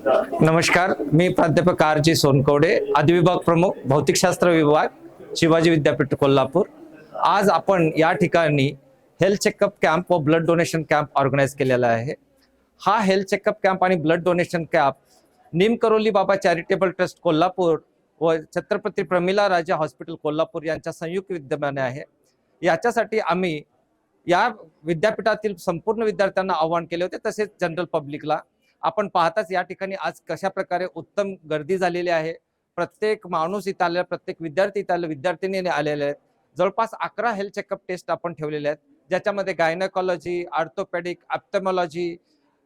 नमस्कार, मी प्राध्यापक आर.जी. सोनकवडे, अधिविभाग प्रमुख भौतिकशास्त्र विभाग, शिवाजी विद्यापीठ कोल्हापूर। आज आपण या ठिकाणी हेल्थ चेकअप कॅम्प व ब्लड डोनेशन कॅम्प ऑर्गनाइज केलेला आहे। हा हेल्थ चेकअप कॅम्प आणि ब्लड डोनेशन कॅम्प निमकरोली बाबा चॅरिटेबल ट्रस्ट कोल्हापूर व छत्रपती प्रमिला राजा हॉस्पिटल कोल्हापूर यांच्या संयुक्त विद्यमाने आहे। याच्यासाठी आम्ही या विद्यापीठातील संपूर्ण विद्यार्थ्यांना आवाहन केले होते, तसेच जनरल पब्लिकला। आपण पाहताच या ठिकाणी आज कशा प्रकारे उत्तम गर्दी झालेली आहे। प्रत्येक माणूस इथं आलेला, प्रत्येक विद्यार्थी इथं आले, विद्यार्थिनी आलेले आहेत। जवळपास 11 हेल्थ चेकअप टेस्ट आपण ठेवलेले आहेत, ज्याच्यामध्ये गायनेकॉलॉजी, ऑर्थोपेडिक, ऑप्थेमॉलॉजी,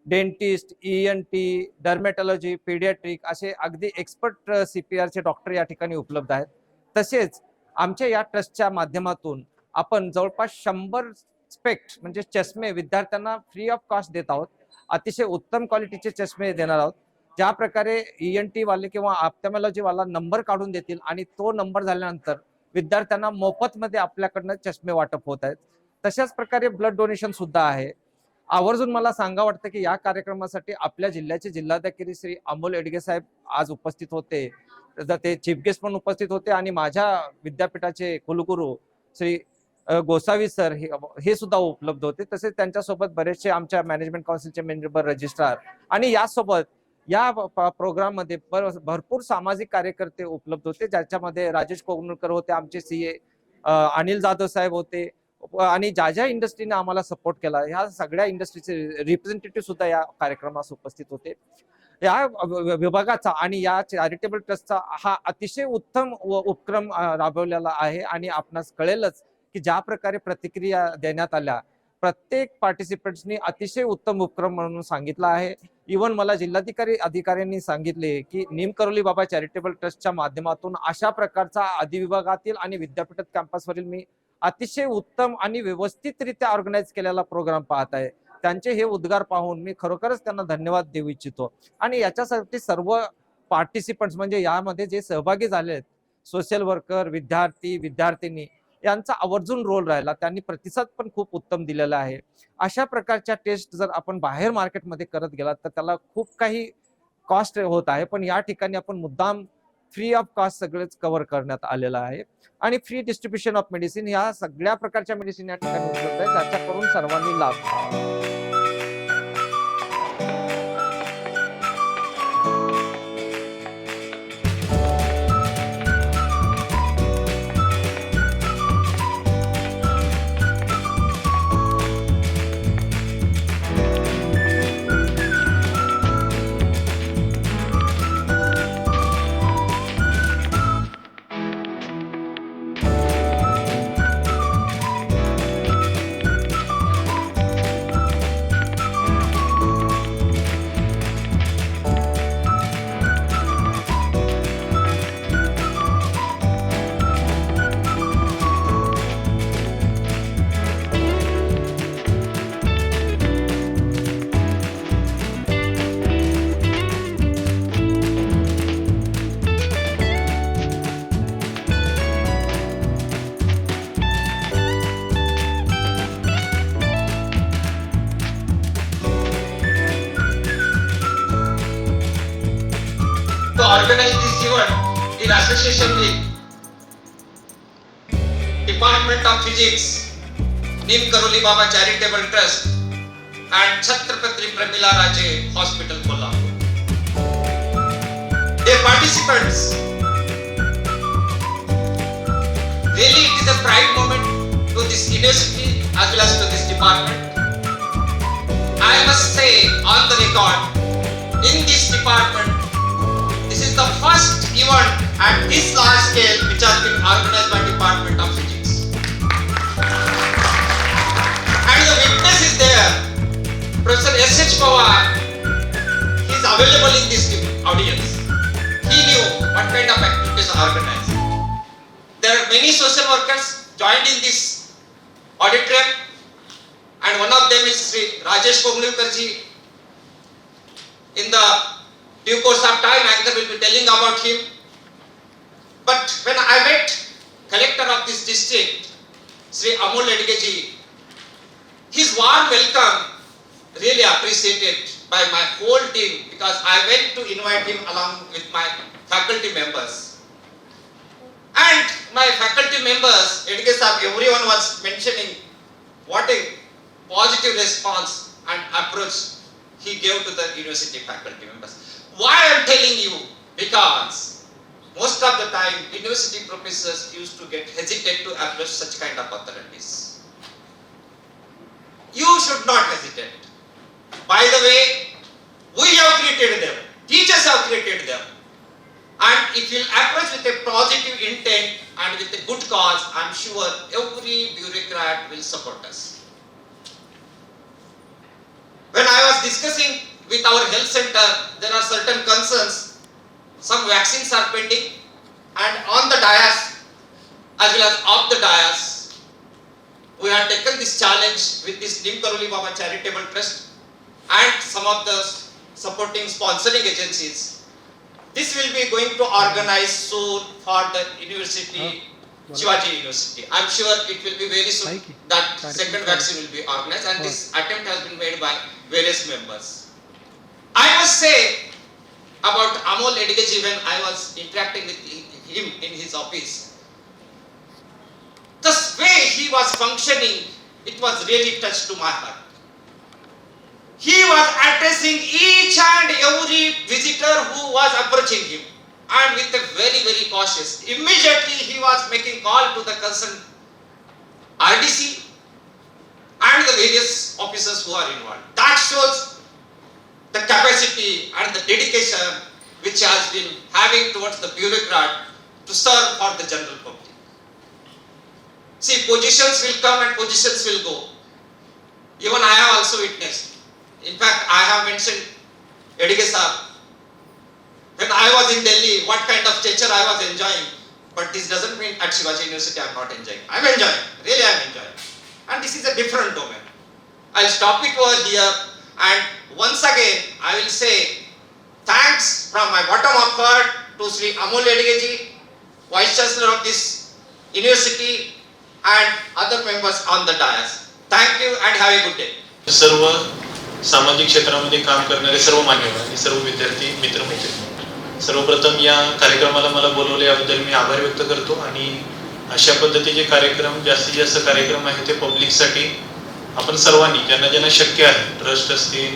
डेंटिस्ट, ENT, डर्मेटॉलॉजी, पीडियाट्रिक असे अगदी एक्सपर्ट CPRचे डॉक्टर या ठिकाणी उपलब्ध आहेत। तसेच आमच्या या ट्रस्टच्या माध्यमातून आपण जवळपास 100 स्पेक्ट म्हणजे चष्मे विद्यार्थ्यांना फ्री ऑफ कॉस्ट देत आहोत। अतिशय उत्तम क्वालिटीचे चष्मे देणार आहोत। ज्या प्रकारे ENT वाले किंवा ऑप्थेमॉलॉजी वाला नंबर काढून देतील आणि तो नंबर झाल्यानंतर विद्यार्थ्यांना मोफतमध्ये आपल्याकडनं चष्मे वाटप होत आहेत। तशाच प्रकारे ब्लड डोनेशन सुद्धा आहे। आवर्जून मला सांगा वाटतं की या कार्यक्रमासाठी आपल्या जिल्ह्याचे जिल्हाधिकारी श्री अमोल एडगे साहेब आज उपस्थित होते, ते चीफ गेस्ट पण उपस्थित होते आणि माझ्या विद्यापीठाचे कुलगुरू श्री गोसावी सर हे सुद्धा उपलब्ध होते। तसेच त्यांच्यासोबत बरेचसे आमच्या मॅनेजमेंट काउन्सिलचे मेंबर, रजिस्ट्रार आणि यासोबत या प्रोग्राम मध्ये भरपूर सामाजिक कार्यकर्ते उपलब्ध होते, ज्याच्यामध्ये राजेश कोगनुळकर होते, आमचे CA अनिल जाधव साहेब होते आणि ज्या ज्या इंडस्ट्रीने आम्हाला सपोर्ट केला ह्या सगळ्या इंडस्ट्रीचे रिप्रेझेंटेटिव्ह सुद्धा या कार्यक्रमास उपस्थित होते। या विभागाचा आणि या चॅरिटेबल ट्रस्टचा हा अतिशय उत्तम उपक्रम राबवलेला आहे आणि आपणास कळेलच की ज्या प्रकारे प्रतिक्रिया देण्यात आल्या, प्रत्येक पार्टिसिपंट्सनी अतिशय उत्तम उपक्रम म्हणून सांगितला आहे। इव्हन मला अधिकाऱ्यांनी सांगितले की निमकरोली बाबा चॅरिटेबल ट्रस्टच्या माध्यमातून अशा प्रकारचा अधिविभागातील आणि विद्यापीठात कॅम्पसवरील मी अतिशय उत्तम आणि व्यवस्थितरित्या ऑर्गनाइज केलेला प्रोग्राम पाहत आहे। त्यांचे हे उद्गार पाहून मी खरोखरच त्यांना धन्यवाद देऊ इच्छितो। आणि याच्यासाठी सर्व पार्टिसिपंट्स म्हणजे यामध्ये जे सहभागी झाले आहेत, सोशल वर्कर, विद्यार्थी, विद्यार्थिनी यांचा आवर्जून रोल राहिला। त्यांनी प्रतिसाद पण खूप उत्तम दिलेला आहे। अशा प्रकारच्या टेस्ट जर आपण बाहेर मार्केटमध्ये करत गेलात तर त्याला खूप काही कॉस्ट होत आहे, पण या ठिकाणी आपण मुद्दाम फ्री ऑफ कॉस्ट सगळेच कव्हर करण्यात आलेलं आहे। आणि फ्री डिस्ट्रीब्युशन ऑफ मेडिसिन, या सगळ्या प्रकारच्या मेडिसिन या ठिकाणी उपलब्ध आहेत, ज्याच्या करून सर्वांनी लाभ घ्यावा। To organize this event in association with Department of Physics, Nimkaroli Baba Charitable Trust and Chhatrapati Pramila Raje Hospital, Kolhapur. Dear participants, really it is a pride moment to this university as well as to this department. I must say on the record, in this department, this is the first event at this large scale which has been organized by Department of Physics. And the witness is there. Professor S.H. Pawar, he is available in this audience. He knew what kind of activities are organized. There are many social workers joined in this auditorium, and one of them is Sri Rajesh Kognulkar ji. In the due course of time, anchor will be telling about him. But when I met collector of this district, Sri Amol Edge ji, his warm welcome really appreciated by my whole team because I went to invite him along with my faculty members. And my faculty members, everyone was mentioning what a positive response and approach he gave to the university faculty members. Why I am telling you? Because most of the time university professors used to get hesitate to approach such kind of authorities. You should not hesitate. By the way, we have created them. Teachers have created them. And if you approach with a positive intent and with a good cause, I am sure every bureaucrat will support us. When I was discussing with our health center, there are certain concerns. Some vaccines are pending, and on the dais as well as off the dais, we have taken this challenge with this Neem Karoli Baba Charitable Trust and some of the supporting sponsoring agencies. This will be going to organize soon for the university, Shivaji University. I am sure it will be very soon that second vaccine will be organized, and this attempt has been made by various members. I must say about Amol Edigeji, when I was interacting with him in his office, the way he was functioning, it was really touched to my heart. He was addressing each and every visitor who was approaching him, and with a very, very cautious. Immediately he was making call to the concerned RDC and the various officers who are involved. That shows the capacity and the dedication which has been having towards the bureaucrat to serve for the general public. See, positions will come and positions will go. Even I have also witnessed. In fact, I have mentioned Edige sir. When I was in Delhi, what kind of stature I was enjoying. But this doesn't mean at Shivaji University I am not enjoying. I am enjoying. Really I am enjoying. And this is a different domain. I will stop it over here, and once again I will say thanks from my bottom of heart to Sri Amol Edigeji, Vice Chancellor of this university, and other members on the dais. Thank you and have a good day. सर्व सामाजिक क्षेत्रामध्ये काम करणारे सर्व मान्यवर आणि सर्व विद्यार्थी मित्रमैत्रिणी, सर्वप्रथम या कार्यक्रमाला मला बोलवले याबद्दल मी आभार व्यक्त करतो. आणि अशा पद्धतीचे कार्यक्रम, जास्तीत जास्त कार्यक्रम आहे ते पब्लिकसाठी आपण सर्वांनी ज्यांना ज्यांना शक्य आहे, ट्रस्ट असतील,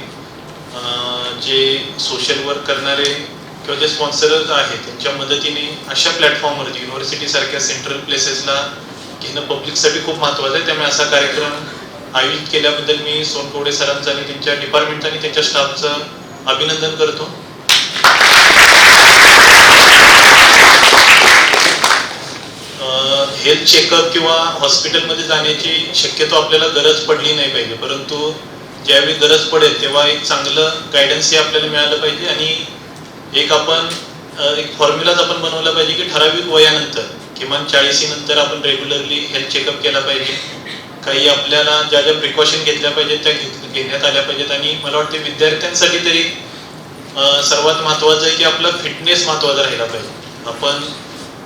जे सोशल वर्क करणारे किंवा जे स्पॉन्सरर्स आहेत, त्यांच्या मदतीने अशा प्लॅटफॉर्मवरती युनिव्हर्सिटी सारख्या सेंट्रल प्लेसेसला घेणं पब्लिकसाठी खूप महत्त्वाचं आहे. त्यामुळे असा कार्यक्रम आयोजित केल्याबद्दल मी सोनकवडे सरांचं आणि त्यांच्या डिपार्टमेंटचं आणि त्यांच्या स्टाफचं अभिनंदन करतो. हेल्थ चेकअप किंवा हॉस्पिटलमध्ये जाण्याची शक्यतो आपल्याला गरज पडली नाही पाहिजे, परंतु ज्यावेळी गरज पडेल तेव्हा एक चांगलं गायडन्स हे आपल्याला मिळालं पाहिजे. आणि एक आपण एक फॉर्म्युलाच आपण बनवला पाहिजे की ठराविक वयानंतर किमान 40 नंतर आपण रेग्युलरली हेल्थ चेकअप केला पाहिजे. काही आपल्याला ज्या ज्या प्रिकॉशन घेतल्या पाहिजेत त्या घेण्यात आल्या पाहिजेत. आणि मला वाटते विद्यार्थ्यांसाठी तरी सर्वात महत्त्वाचं आहे की आपला फिटनेस महत्त्वाचा राहिला पाहिजे. आपण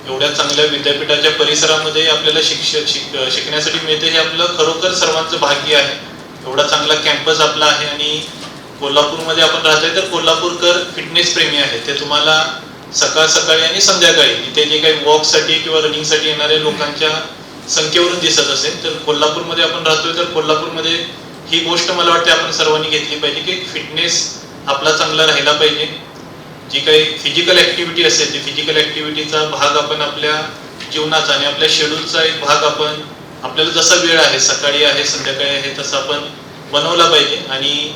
एवढ्या चांगल्या विद्यापीठाच्या परिसरामध्ये आपल्याला शिकण्यासाठी मिळते हे आपलं खरोखर सर्वांचं भाग्य आहे. एवढा चांगला कॅम्पस आपला आहे आणि कोल्हापूरमध्ये आपण राहतोय, तर कोल्हापूरकर फिटनेस प्रेमी आहेत. ते तुम्हाला सकाळ सकाळी आणि संध्याकाळी इथे जे काही वॉकसाठी किंवा रनिंगसाठी येणाऱ्या लोकांच्या संख्येवरून दिसत असेल. तर कोल्हापूरमध्ये आपण राहतोय, तर कोल्हापूरमध्ये ही गोष्ट मला वाटते आपण सर्वांनी घेतली पाहिजे की फिटनेस आपला चांगला राहिला पाहिजे. जी काही फिजिकल ऍक्टिव्हिटी असेल, ती फिजिकल ऍक्टिव्हिटीचा भाग आपण आपल्या जीवनाचा आणि आपल्या शेड्यूलचा एक भाग आपण आपल्याला जसा वेळ आहे, सकाळी आहे, संध्याकाळी आहे, तसं आपण बनवला पाहिजे. आणि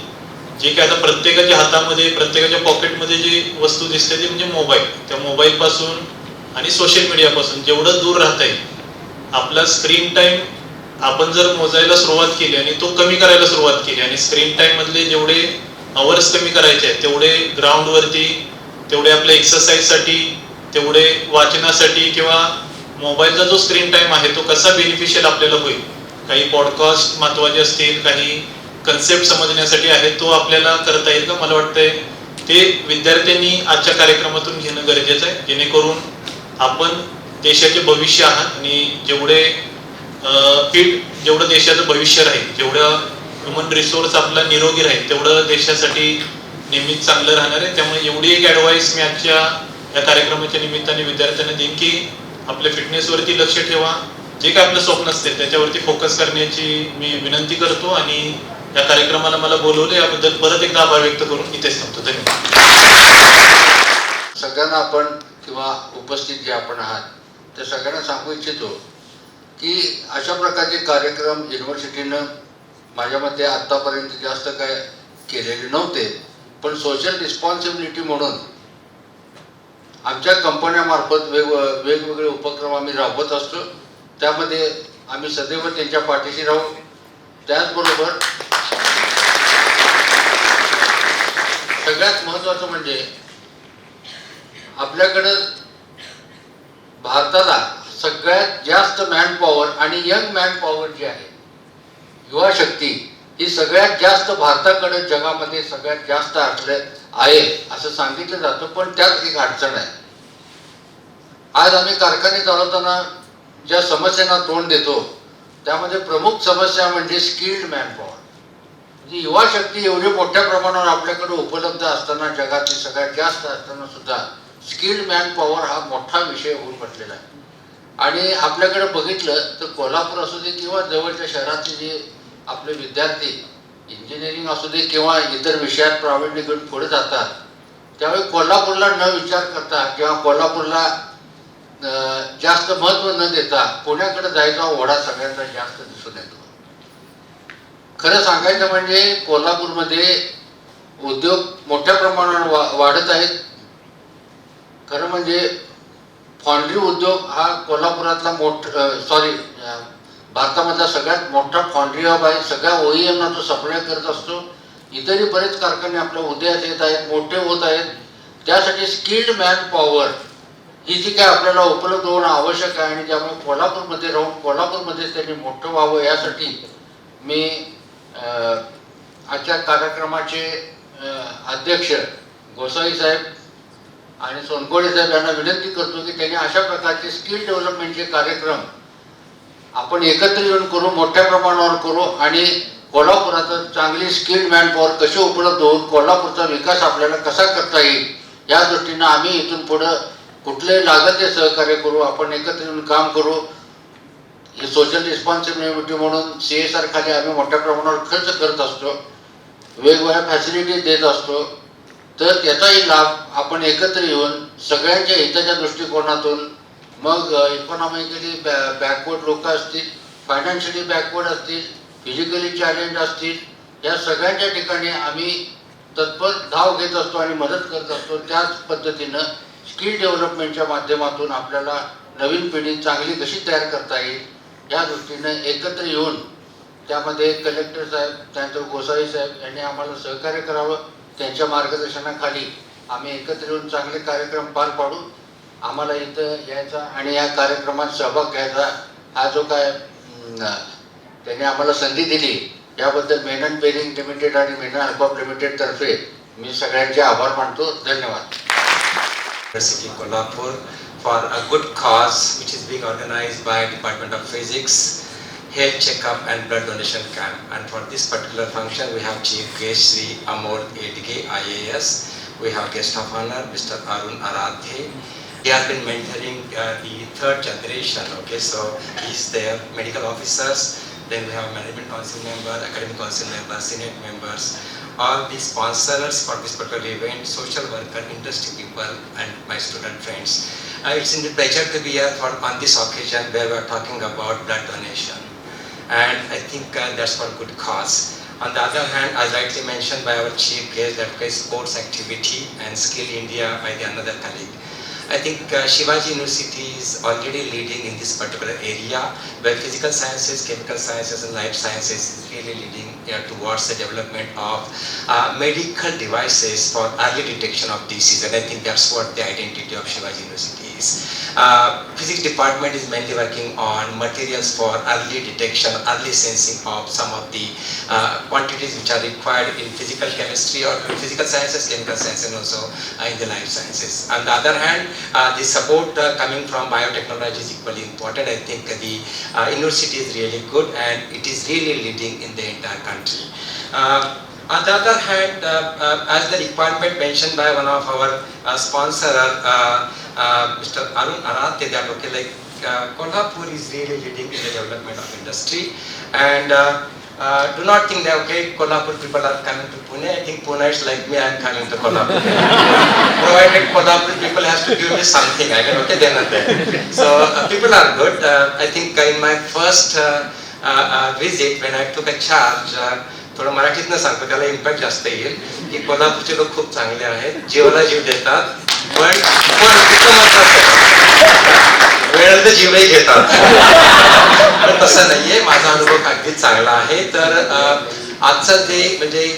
जे काही आता प्रत्येकाच्या हातामध्ये, प्रत्येकाच्या पॉकेटमध्ये जी वस्तू दिसते ती म्हणजे मोबाईल. त्या मोबाईलपासून आणि सोशल मीडियापासून जेवढं दूर राहता येईल, आपला स्क्रीन टाइम आपण जर मोजायला सुरुवात केली आणि तो कमी करायला सुरुवात केली आणि स्क्रीन टाइम मधले जेवढे अवर्स कमी करायचे आहेत तेवढे ग्राउंडवरती, तेवढे आपल्या एक्सरसाइजसाठी, तेवढे वाचनासाठी किंवा मोबाईलचा जो स्क्रीन टाइम आहे तो कसा बेनिफिशियल आपल्याला होईल. काही पॉडकास्ट महत्त्वाचे असतील, काही कन्सेप्ट समजण्यासाठी आहे, तो आपल्याला करता येईल का, मला वाटतंय ते विद्यार्थ्यांनी आजच्या कार्यक्रमातून घेणं गरजेचं आहे. जेणेकरून आपण देशाचे भविष्य आहात आणि जेवढे फिट, जेवढं देशाचं भविष्य राहील, जेवढं ह्युमन रिसोर्स आपला निरोगी राहील, तेवढं देशासाठी नेहमीच चांगलं राहणार आहे. त्यामुळे एवढी एक ॲडवाईस मी आजच्या या कार्यक्रमाच्या निमित्ताने विद्यार्थ्यांना देईन की आपल्या फिटनेसवरती लक्ष ठेवा. जे काय आपलं स्वप्न असते त्याच्यावरती फोकस करण्याची मी विनंती करतो आणि या कार्यक्रमाला मला बोलवले याबद्दल परत एकदा आभार व्यक्त करून इथेच थांबतो. धन्यवाद. सगळ्यांना आपण किंवा उपस्थित जे आपण आहात ते सगळ्यांना सांगू इच्छितो की अशा प्रकारचे कार्यक्रम युनिव्हर्सिटीनं माझ्या मते आत्तापर्यंत जास्त काय केलेले नव्हते, पण सोशल रिस्पॉन्सिबिलिटी म्हणून आमच्या कंपन्यामार्फत वेगवेगळे उपक्रम आम्ही राबवत असतो. त्यामध्ये आम्ही सदैव त्यांच्या पाठीशी राहू. त्याचबरोबर सगळ्यात महत्त्वाचं म्हणजे आपल्याकडं भारताला सगळ्यात जास्त मॅनपॉवर आणि यंग मॅनपॉवर जी आहे, युवा शक्ती ही सगळ्यात जास्त भारताकडे जगामध्ये सगळ्यात जास्त आहे असं सांगितलं जातं. पण त्यात एक अडचण आहे. आज आम्ही कारखाने चालवताना ज्या समस्यांना तोंड देतो त्यामध्ये प्रमुख समस्या म्हणजे स्किल्ड मॅनपॉवर. म्हणजे युवा शक्ती एवढी मोठ्या प्रमाणावर आपल्याकडे उपलब्ध असताना, जगातली सगळ्यात जास्त असताना सुद्धा स्किल्ड मॅनपॉवर हा मोठा विषय होऊन बसलेला आहे. आणि आपल्याकडे बघितलं तर कोल्हापूर असू दे किंवा जवळच्या शहरातले जे आपले विद्यार्थी इंजिनिअरिंग असू दे किंवा इतर विषयात प्रावीण्य घेऊन पुढे जातात, त्यावेळी कोल्हापूरला न विचार करता किंवा कोल्हापूरला जास्त महत्त्व न देता पुण्याकडे जायचा ओढा सगळ्यांना जास्त दिसून येतो. खरं सांगायचं म्हणजे कोल्हापूरमध्ये उद्योग मोठ्या प्रमाणावर वाढत आहेत. खरं म्हणजे फॉन्ड्री उद्योग हा कोल्हापुरातला भारतामधला सगळ्यात मोठा फॉन्ड्री हब आहे. सगळ्या OEMना तो सप्लाय करत असतो. इतरही बरेच कारखाने आपल्या उदयास येत आहेत, मोठे होत आहेत. त्यासाठी स्किल्ड मॅन पॉवर ही जी काय आपल्याला उपलब्ध होणं आवश्यक आहे आणि त्यामुळे कोल्हापूरमध्ये राहून कोल्हापूरमध्ये त्यांनी मोठं व्हावं यासाठी मी आजच्या कार्यक्रमाचे अध्यक्ष गोसावी साहेब आणि सोनकोडे साहेब यांना विनंती करतो की त्यांनी अशा प्रकारचे स्किल डेव्हलपमेंटचे कार्यक्रम आपण एकत्र येऊन करू, मोठ्या प्रमाणावर करू आणि कोल्हापुरात चांगली स्किल्ड मॅनपॉवर कशी उपलब्ध होऊन कोल्हापूरचा विकास आपल्याला कसा करता येईल या दृष्टीनं आम्ही इथून पुढं कुठलेही लागत ते सहकार्य करू. आपण एकत्र येऊन काम करू. हे सोशल रिस्पॉन्सिबिलिटी म्हणून CSR खाली आम्ही मोठ्या प्रमाणावर खर्च करत असतो, वेगवेगळ्या फॅसिलिटी देत असतो. तर त्याचाही लाभ आपण एकत्र येऊन सगळ्यांच्या हिताच्या दृष्टिकोनातून, मग इकॉनॉमिकली बॅकवर्ड लोक असतील, फायनान्शियली बॅकवर्ड असतील, फिजिकली चॅलेंज असतील, या सगळ्यांच्या ठिकाणी आम्ही तत्पर धाव घेत असतो आणि मदत करत असतो. त्याच पद्धतीनं स्किल डेव्हलपमेंटच्या माध्यमातून आपल्याला नवीन पिढी चांगली कशी तयार करता येईल या दृष्टीनं एकत्र येऊन त्यामध्ये कलेक्टर साहेब, त्यानंतर गोसावी साहेब यांनी आम्हाला सहकार्य करावं. त्यांच्या मार्गदर्शनाखाली आम्ही एकत्र येऊन चांगले कार्यक्रम पार पाडू. आम्हाला इथं यायचा आणि या कार्यक्रमात सहभाग घ्यायचा हा जो काय त्यांनी आम्हाला संधी दिली याबद्दल मेनन बेरिंग लिमिटेड आणि मेनन अल्कॉप लिमिटेड तर्फे मी सगळ्यांचे आभार मानतो. धन्यवाद. University Kolhapur for a good cause which is being organized by Department of Physics, health checkup and blood donation camp. And for this particular function we have Chief Guest Sri Amol Edge IAS. We have guest of honor Mr. Arun Aradhe. He has been mentoring the third generation. Okay, so he's their medical officers. Then we have management council member, academic council member, senate members. All the sponsors for this particular event, social worker, industry people, and my student friends. It's a pleasure to be here on this occasion where we are talking about blood donation, and I think that's for good cause. On the other hand, as rightly mentioned by our chief guest, that is sports activity and Skill India by the another colleague. I think Shivaji University is already leading in this particular area where physical sciences, chemical sciences and life sciences is really leading towards the development of medical devices for early detection of disease, and I think that's what the identity of Shivaji University is. Physics department is mainly working on materials for early detection, early sensing of some of the quantities which are required in physical chemistry or physical sciences, chemical sciences, and also in the life sciences. On the other hand, the support coming from biotechnology is equally important. I think the university is really good and it is really leading in the entire country. On the other hand, as the requirement mentioned by one of our sponsor, Mr. Arun Arate, that okay, like Kolhapur is really leading in the development of industry, and do not think that okay, Kolhapur people are coming to Pune. I think Pune is like me, I am coming to Kolhapur. Provided Kolhapur people has to give me something, I can okay then and there. So people are good. I think in my first visit when I took a charge. थोडं मराठीतनं सांगतो त्याला impact जास्त येईल की कोल्हापूरचे लोक खूप चांगले आहेत, जीवाला जीव देतात, पण वेळ तर जीवही घेतात. पण तसं नाहीये, माझा अनुभव अगदीच चांगला आहे. तर आजचा जे म्हणजे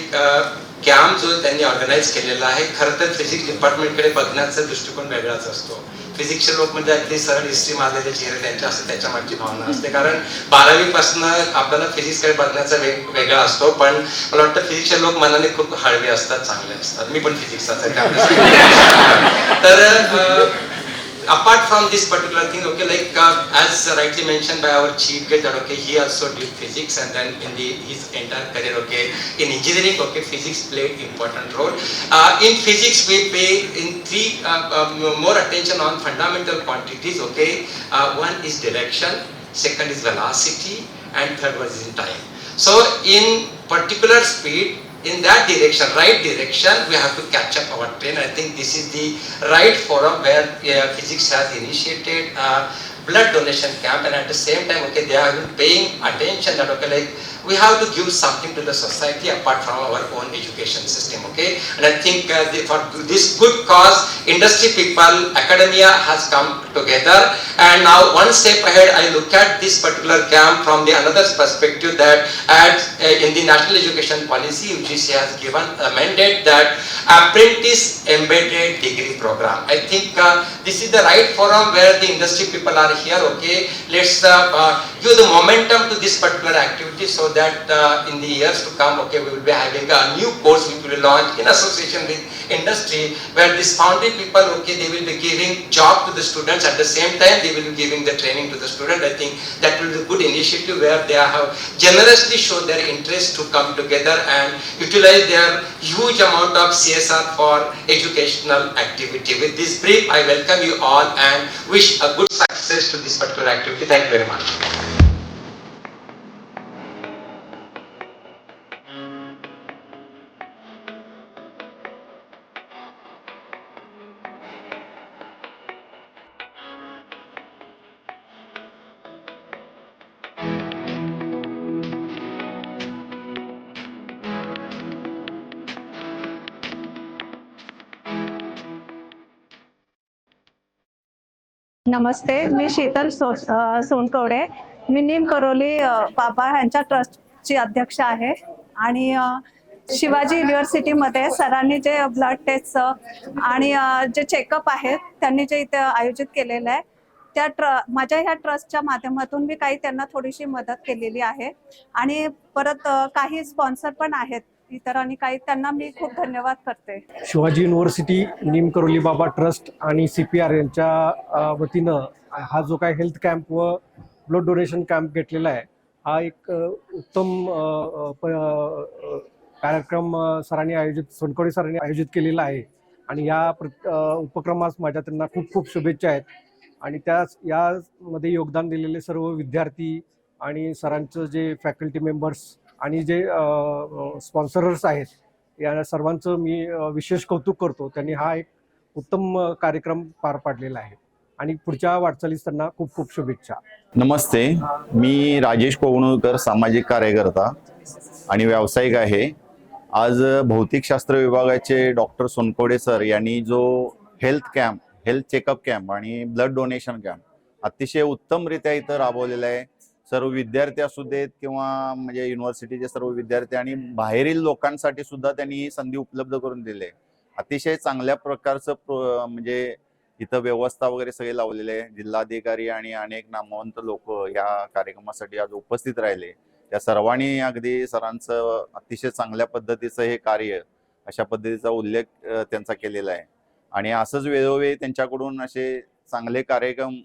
कॅम्प जो त्यांनी ऑर्गनाईज केलेला आहे, खरं तर फिजिक्स डिपार्टमेंटकडे बघण्याचा दृष्टिकोन वेगळाच असतो. फिजिक्सचे लोक म्हणजे अगदी सरळ हिस्ट्री मारलेले चेहरे त्यांच्या असते, त्याच्या मागची भावना असते. कारण 12वी पासून आपल्याला फिजिक्सकडे बघण्याचा वेगळा असतो. पण मला वाटतं फिजिक्सचे लोक मनाने खूप हळवे असतात, चांगले असतात. मी पण फिजिक्सचा आहे. तर apart from this particular thing, okay, like as rightly mentioned by our chief guest, that okay, he also did physics, and then in his entire career, okay, in engineering, okay, physics played important role. In physics, we pay in three more attention on fundamental quantities. Okay, one is direction, second is velocity, and third one is in time. So in particular speed, in that direction, right direction, we have to catch up our train. I think this is the right forum where physics has initiated blood donation camp, and at the same time, okay, they have been paying attention that okay, like we have to give something to the society apart from our own education system. Okay, and I think for this good cause, industry people, academia has come together, and now one step ahead, I look at this particular camp from the another perspective, that in the national education policy, UGC has given a mandate that apprentice embedded degree program. I think this is the right forum where the industry people are here. Okay, let's give the momentum to this particular activity, so that in the years to come, okay, we will be having a new course which will launch in association with industry, where these foundry people, okay, they will be giving job to the students, at the same time they will be giving the training to the student. I think that will be a good initiative where they have generously shown their interest to come together and utilize their huge amount of CSR for educational activity. With this brief, I welcome you all and wish a good success to this particular activity. Thank you very much. नमस्ते, मी शीतल सोनकवडे. मी नीम करोली बाबा यांच्या ट्रस्टची अध्यक्ष आहे. आणि शिवाजी युनिव्हर्सिटीमध्ये सरांनी जे blood taste आणि जे checkup आहेत त्यांनी जे इथे आयोजित केलेलं आहे, माझ्या ह्या ट्रस्टच्या माध्यमातून मी काही त्यांना थोडीशी मदत केलेली आहे. आणि परत काही स्पॉन्सर पण आहेत इतर, आणि काही त्यांना मी खूप धन्यवाद करते. शिवाजी युनिव्हर्सिटी, नीम करोली बाबा ट्रस्ट आणि CPR यांच्या वतीनं हा जो काय हेल्थ कॅम्प व ब्लड डोनेशन कॅम्प घेतलेला आहे, हा एक उत्तम कार्यक्रम सोनकवडे सरांनी आयोजित केलेला आहे. आणि या उपक्रमास माझ्या त्यांना खूप खूप शुभेच्छा आहेत. आणि यामध्ये योगदान दिलेले सर्व विद्यार्थी आणि सरांचं जे फॅकल्टी मेंबर्स आणि जे स्पॉन्सरर्स आहेत, या सर्वांचं मी विशेष कौतुक करतो. त्यांनी हा एक उत्तम कार्यक्रम पार पाडलेला आहे आणि पुढच्या वाटचालीस त्यांना खूप खूप शुभेच्छा. नमस्ते, मी राजेश कोवणूरकर, सामाजिक कार्यकर्ता आणि व्यावसायिक आहे. आज भौतिकशास्त्र विभागाचे डॉक्टर सोनकवडे सर यांनी जो हेल्थ चेकअप कॅम्प आणि ब्लड डोनेशन कॅम्प अतिशय उत्तमरित्या इथं राबवलेला आहे. सर्व विद्यार्थी असू देत किंवा म्हणजे युनिव्हर्सिटीचे सर्व विद्यार्थी आणि बाहेरील लोकांसाठी सुद्धा त्यांनी ही संधी उपलब्ध करून दिली आहे. अतिशय चांगल्या प्रकारचं म्हणजे इथं व्यवस्था वगैरे सगळे लावलेले आहे. जिल्हाधिकारी आणि अनेक नामवंत लोक या कार्यक्रमासाठी आज उपस्थित राहिले. त्या सर्वांनी अगदी सरांचं अतिशय चांगल्या पद्धतीचं हे कार्य, अशा पद्धतीचा उल्लेख त्यांचा केलेला आहे. आणि असंच वेळोवेळी त्यांच्याकडून असे चांगले कार्यक्रम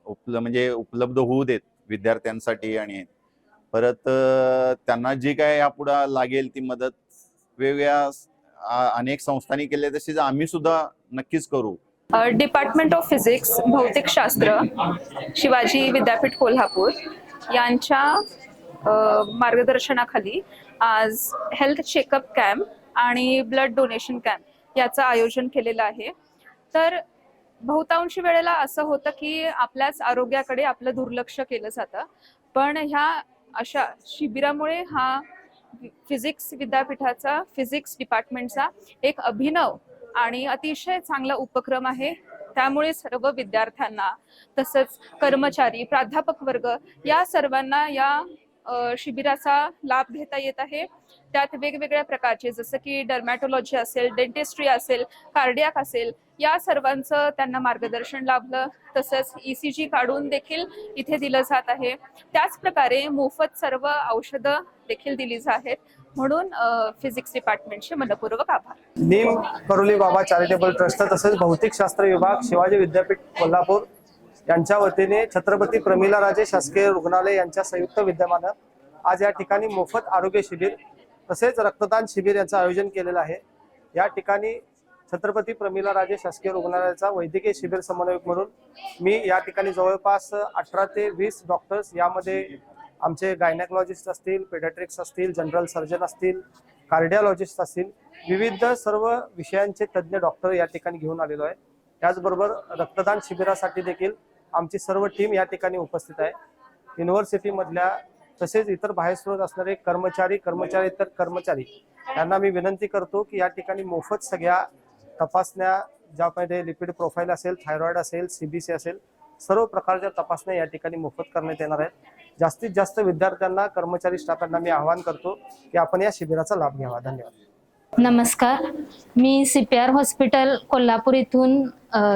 उपलब्ध होऊ देत विद्यार्थ्यांसाठी. आणि परत त्यांना जी काय यापुढे लागेल ती मदत वेगवेगळ्या अनेक संस्थांनी केले, तसेच आम्ही सुद्धा नक्कीच करू. डिपार्टमेंट ऑफ फिजिक्स भौतिकशास्त्र शिवाजी विद्यापीठ कोल्हापूर यांच्या मार्गदर्शनाखाली आज हेल्थ चेकअप कॅम्प आणि ब्लड डोनेशन कॅम्प याचं आयोजन केलेलं आहे. तर बहुतांशी वेळेला असं होतं की आपल्याच आरोग्याकडे आपलं दुर्लक्ष केलं जातं, पण ह्या अशा शिबिरामुळे हा फिजिक्स विद्यापीठाचा फिजिक्स डिपार्टमेंटचा एक अभिनव आणि अतिशय चांगला उपक्रम आहे. त्यामुळे सर्व विद्यार्थ्यांना तसंच कर्मचारी, प्राध्यापक वर्ग या सर्वांना या शिबिराचा लाभ घेता येत आहे. त्यात वेगवेगळ्या प्रकारचे जसं की डर्मॅटोलॉजी असेल, डेंटिस्ट्री असेल, कार्डियाक असेल, या सर्वांचं त्यांना मार्गदर्शन लाभलं. तसंच ECG काढून देखील इथे दिलं जात आहे. त्याच प्रकारे मोफत सर्व औषधं देखील दिली जात आहेत. म्हणून फिजिक्स डिपार्टमेंटचे मनपूर्वक आभार. नीम करोली बाबा चॅरिटेबल ट्रस्ट तसेच भौतिकशास्त्र विभाग शिवाजी विद्यापीठ कोल्हापूर यांच्या वतीने छत्रपती प्रमिलाराजे शासकीय रुग्णालय यांच्या संयुक्त विद्यमानं आज या ठिकाणी मोफत आरोग्य शिबिर तसेच रक्तदान शिबिर यांचं आयोजन केलेलं आहे. या ठिकाणी छत्रपती प्रमिलाराजे शासकीय रुग्णालयाचा वैद्यकीय शिबिर समन्वयक म्हणून मी या ठिकाणी जवळपास 18 ते 20 डॉक्टर्स, यामध्ये आमचे गायनॅकोलॉजिस्ट असतील, पेडियाट्रिक्स असतील, जनरल सर्जन असतील, कार्डिओलॉजिस्ट असतील, विविध सर्व विषयांचे तज्ज्ञ डॉक्टर या ठिकाणी घेऊन आलेलो आहे. त्याचबरोबर रक्तदान शिबिरासाठी देखील आमची सर्व टीम या ठिकाणी उपस्थित आहे. युनिव्हर्सिटीमधल्या तसेच इतर बाहेरस्रोत असणारे इतर कर्मचारी यांना मी विनंती करतो की या ठिकाणी मोफत सगळ्या तपासण्या, ज्यामध्ये लिपिड प्रोफाईल असेल, थायरॉइड असेल, CBC असेल, सर्व प्रकारच्या तपासण्या या ठिकाणी मोफत करण्यात येणार आहेत. जास्तीत जास्त विद्यार्थ्यांना, कर्मचारी स्टाफांना मी आवाहन करतो की आपण या शिबिराचा लाभ घ्यावा. धन्यवाद. नमस्कार, मी CPR हॉस्पिटल कोल्हापूर इथून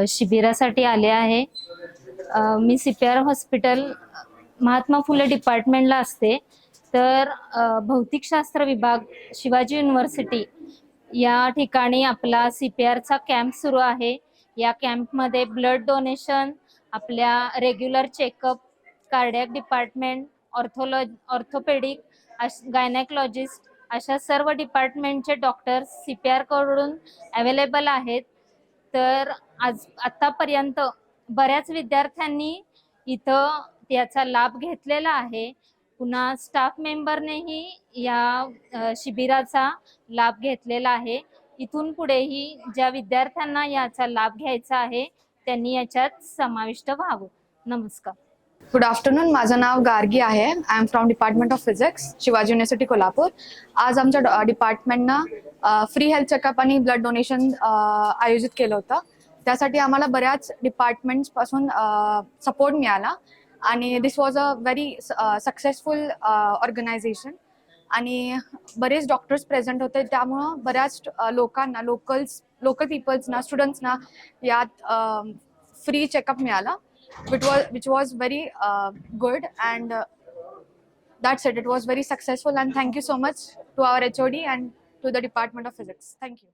शिबिरासाठी आले आहे. मी CPR हॉस्पिटल महात्मा फुले डिपार्टमेंटला असते. तर भौतिकशास्त्र विभाग शिवाजी युनिव्हर्सिटी या ठिकाणी आपला CPRचा कॅम्प सुरू आहे. या कॅम्पमध्ये ब्लड डोनेशन, आपल्या regular checkup, cardiac department, orthopaedic, gynaecologist अशा सर्व डिपार्टमेंटचे डॉक्टर्स CPR कडून अवेलेबल आहेत. तर आतापर्यंत बऱ्याच विद्यार्थ्यांनी इथं याचा लाभ घेतलेला आहे. पुन्हा स्टाफ मेंबरनेही या शिबिराचा लाभ घेतलेला आहे. इथून पुढेही ज्या विद्यार्थ्यांना याचा लाभ घ्यायचा आहे त्यांनी याच्यात समाविष्ट व्हावं. नमस्कार. Good afternoon. माझं नाव गार्गी आहे. I am from department of physics Shivaji university Kolhapur. आज आमच्या डिपार्टमेंटनं फ्री हेल्थ चेकअप आणि ब्लड डोनेशन आयोजित केलं होतं. त्यासाठी आम्हाला बऱ्याच डिपार्टमेंट्सपासून सपोर्ट मिळाला आणि this was a very successful organisation आणि बरेच डॉक्टर्स प्रेझेंट होते. त्यामुळं बऱ्याच लोकांना, लोकल पीपल्सना, स्टुडंट्सना यात फ्री चेकअप मिळाला. which was very good, and that's it. It was very successful, and thank you so much to our HOD and to the Department of Physics. Thank you.